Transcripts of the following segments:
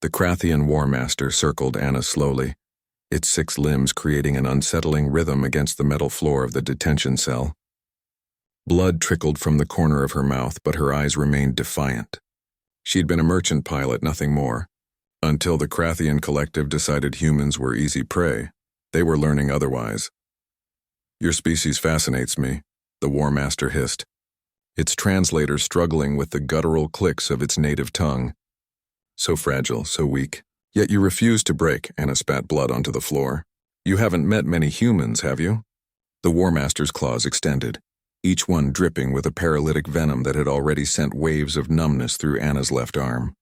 The Krathian War Master circled Anna slowly, its 6 limbs creating an unsettling rhythm against the metal floor of the detention cell. Blood trickled from the corner of her mouth, but her eyes remained defiant. She'd been a merchant pilot, nothing more. Until the Krathian collective decided humans were easy prey, they were learning otherwise. "Your species fascinates me," the War Master hissed, its translator struggling with the guttural clicks of its native tongue. "So fragile, so weak. Yet you refuse to break," Anna spat blood onto the floor. "You haven't met many humans, have you?" The War Master's claws extended, each one dripping with a paralytic venom that had already sent waves of numbness through Anna's left arm.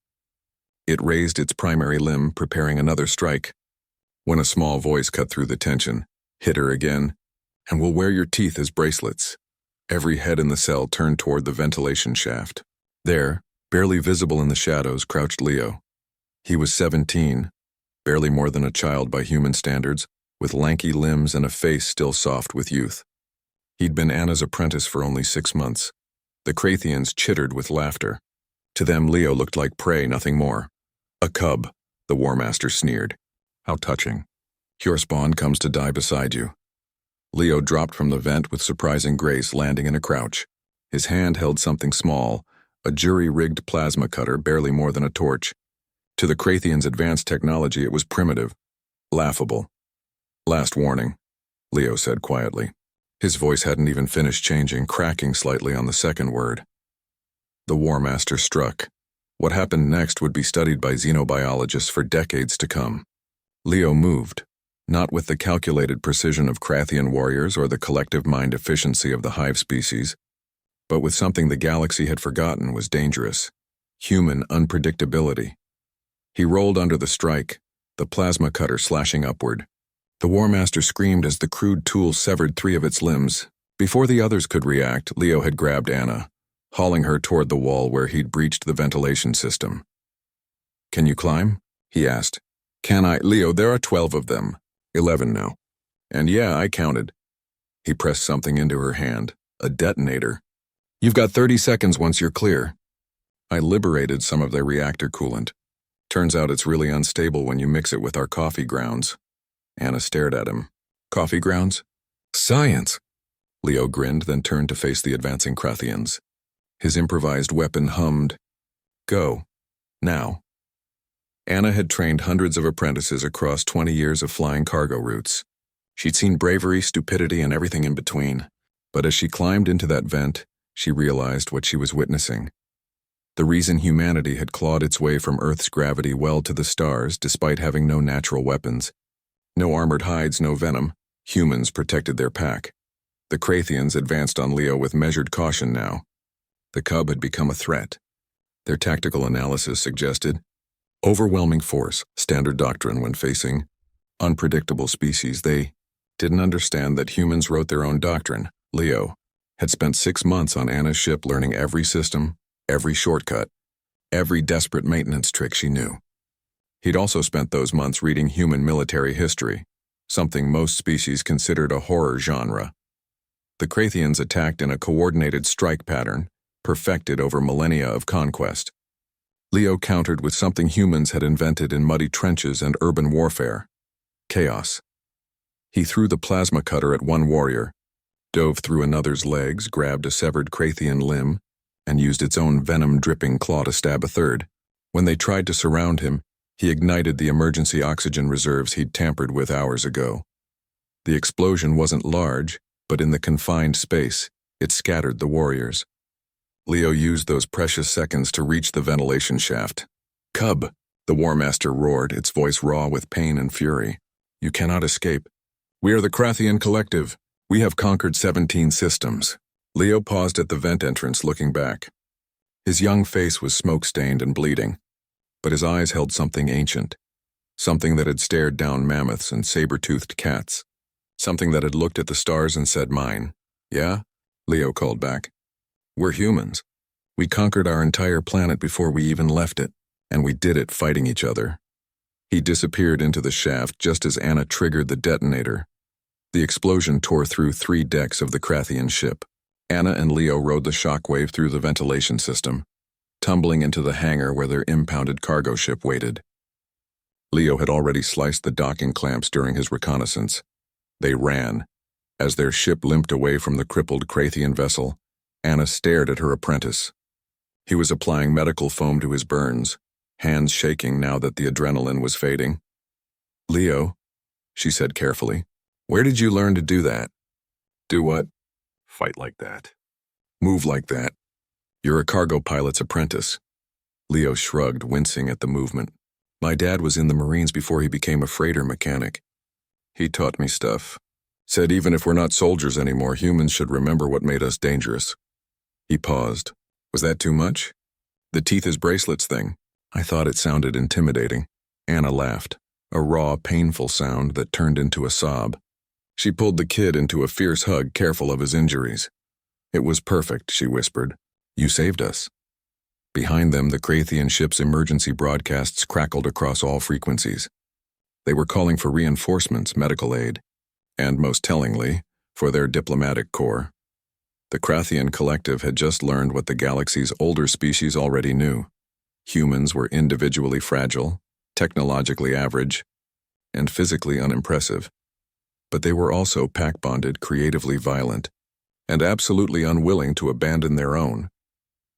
It raised its primary limb, preparing another strike, when a small voice cut through the tension. "Hit her again, and we'll wear your teeth as bracelets." Every head in the cell turned toward the ventilation shaft. There, barely visible in the shadows, crouched Leo. He was 17, barely more than a child by human standards, with lanky limbs and a face still soft with youth. He'd been Anna's apprentice for only 6 months. The Krathians chittered with laughter. To them, Leo looked like prey, nothing more. "A cub," the War Master sneered. "How touching. Your spawn comes to die beside you." Leo dropped from the vent with surprising grace, landing in a crouch. His hand held something small, a jury-rigged plasma cutter, barely more than a torch. To the Krathians' advanced technology, it was primitive, laughable. "Last warning," Leo said quietly. His voice hadn't even finished changing, cracking slightly on the second word. The War Master struck. What happened next would be studied by xenobiologists for decades to come. Leo moved, not with the calculated precision of Krathian warriors or the collective mind efficiency of the hive species, but with something the galaxy had forgotten was dangerous: human unpredictability. He rolled under the strike, the plasma cutter slashing upward. The War Master screamed as the crude tool severed 3 of its limbs. Before the others could react, Leo had grabbed Anna, hauling her toward the wall where he'd breached the ventilation system. "Can you climb?" he asked. "Can I?" "Leo, there are 12 of them. 11 now. And yeah, I counted." He pressed something into her hand, a detonator. "You've got 30 seconds once you're clear." "I liberated some of their reactor coolant. Turns out it's really unstable when you mix it with our coffee grounds." Anna stared at him. "Coffee grounds?" "Science!" Leo grinned, then turned to face the advancing Krathians. His improvised weapon hummed. "Go. Now." Anna had trained hundreds of apprentices across 20 years of flying cargo routes. She'd seen bravery, stupidity, and everything in between. But as she climbed into that vent, she realized what she was witnessing. The reason humanity had clawed its way from Earth's gravity well to the stars despite having no natural weapons. No armored hides, no venom. Humans protected their pack. The Krathians advanced on Leo with measured caution now. The cub had become a threat. Their tactical analysis suggested overwhelming force, standard doctrine when facing unpredictable species. They didn't understand that humans wrote their own doctrine. Leo had spent 6 months on Anna's ship learning every system, every shortcut, every desperate maintenance trick she knew. He'd also spent those months reading human military history, something most species considered a horror genre. The Krathians attacked in a coordinated strike pattern, perfected over millennia of conquest. Leo countered with something humans had invented in muddy trenches and urban warfare: chaos. He threw the plasma cutter at one warrior, dove through another's legs, grabbed a severed Krathian limb, and used its own venom-dripping claw to stab a third. When they tried to surround him, he ignited the emergency oxygen reserves he'd tampered with hours ago. The explosion wasn't large, but in the confined space, it scattered the warriors. Leo used those precious seconds to reach the ventilation shaft. "Cub!" the War Master roared, its voice raw with pain and fury. "You cannot escape. We are the Krathian Collective. We have conquered 17 systems." Leo paused at the vent entrance, looking back. His young face was smoke-stained and bleeding, but his eyes held something ancient, something that had stared down mammoths and saber-toothed cats, something that had looked at the stars and said, "Mine." "Yeah?" Leo called back. "We're humans. We conquered our entire planet before we even left it, and we did it fighting each other." He disappeared into the shaft just as Anna triggered the detonator. The explosion tore through 3 decks of the Krathian ship. Anna and Leo rode the shockwave through the ventilation system, tumbling into the hangar where their impounded cargo ship waited. Leo had already sliced the docking clamps during his reconnaissance. They ran. As their ship limped away from the crippled Krathian vessel, Anna stared at her apprentice. He was applying medical foam to his burns, hands shaking now that the adrenaline was fading. "Leo," she said carefully, "where did you learn to do that?" "Do what?" "Fight like that." "Move like that. You're a cargo pilot's apprentice." Leo shrugged, wincing at the movement. "My dad was in the Marines before he became a freighter mechanic. He taught me stuff. Said even if we're not soldiers anymore, humans should remember what made us dangerous." He paused. "Was that too much? The teeth is bracelets thing." I thought it sounded intimidating. Anna laughed, a raw, painful sound that turned into a sob. She pulled the kid into a fierce hug, careful of his injuries. "It was perfect," she whispered. "You saved us." Behind them, the Krathian ship's emergency broadcasts crackled across all frequencies. They were calling for reinforcements, medical aid, and, most tellingly, for their diplomatic corps. The Krathian collective had just learned what the galaxy's older species already knew. Humans were individually fragile, technologically average, and physically unimpressive. But they were also pack-bonded, creatively violent, and absolutely unwilling to abandon their own.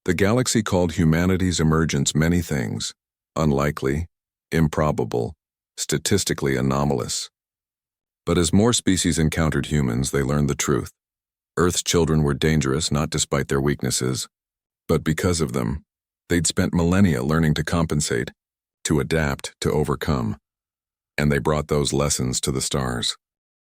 The galaxy called humanity's emergence many things: unlikely, improbable, statistically anomalous. But as more species encountered humans, they learned the truth. Earth's children were dangerous not despite their weaknesses, but because of them. They'd spent millennia learning to compensate, to adapt, to overcome. And they brought those lessons to the stars.